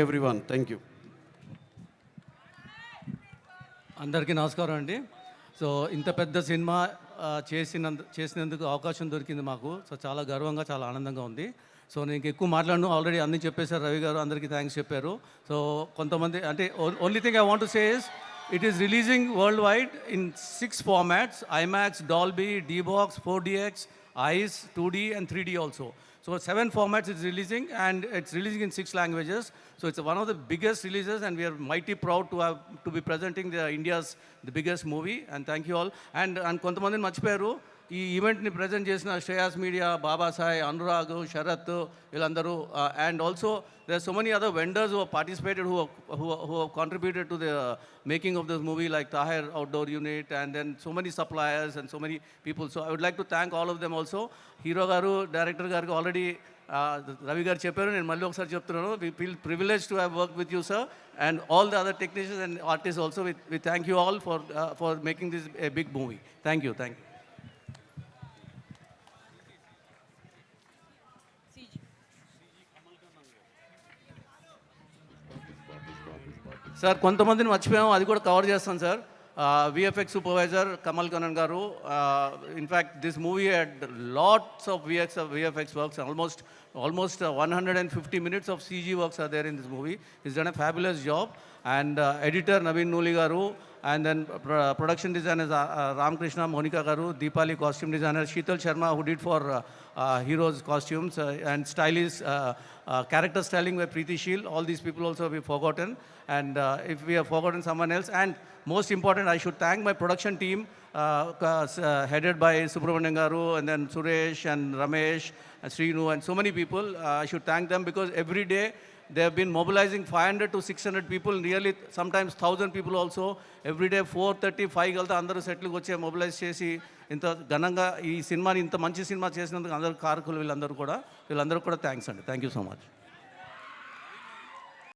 everyone. Thank you. అందరికీ నమస్కారం అండి. సో ఇంత పెద్ద సినిమా చేసినందుకు అవకాశం దొరికింది మాకు. సో చాలా గర్వంగా, చాలా ఆనందంగా ఉంది. సో నేను ఎక్కువ మాట్లాడను, ఆల్రెడీ అన్నీ చెప్పేశారు రవి గారు, అందరికీ థ్యాంక్స్ చెప్పారు. సో కొంతమంది అంటే only thing I want to say is it is releasing world wide in 6 formats: IMAX, Dolby, D-Box, 4DX, ICE, 2D and 3D also. So 7 formats it's releasing, and it's releasing in 6 languages. So it's one of the biggest releases, and we are mighty proud to be presenting the biggest movie. And thank you all. And కొంతమందిని మర్చిపోయారు, ఈ ఈవెంట్ని present చేసిన Shreyas media, బాబా సాయి, అనురాగ్, శరత్, వీళ్ళందరూ. And also there are so many other vendors who have participated, who have contributed to the making of this movie, like Tahir Outdoor Unit, and then so many suppliers and so many people. So I would like to thank all of them also. Hero garu, director garu already Ravi garu chepparu, nenu malli okasari cheptunnanu. We feel privileged to have worked with you, sir, and all the other technicians and artists also. We thank you all for making this a big movie. Thank you. Sir కొంతమందిని మర్చిపోయాము, అది కూడా cover చేస్తాను sir. VFX supervisor Kamal Kannan గారు. In fact this movie had lots of VFX works, almost 150 minutes of CG works are there in this movie. He's done a fabulous job. And editor Naveen Nooli garu, and then production designers Ramkrishna, Monica garu, Deepali costume designer, Sheetal Sharma who did for Heroes costumes, and stylist, character styling by Preeti Sheel. All these people also we forgotten, and if we have forgotten someone else, and most important, I should thank my production team, headed by Subramanian garu, and then Suresh and Ramesh and Srinu and so many people. I should thank them because every day they have been mobilizing 500 to 600 people, nearly sometimes 1,000 people also. Every day 4:30, 5 galta andaru settle ku vache mobilize chesi inta gananga ee cinema ni inta manchi cinema chesinanduku andaru karakulu villandaru kuda thanks andi. Thank you so much.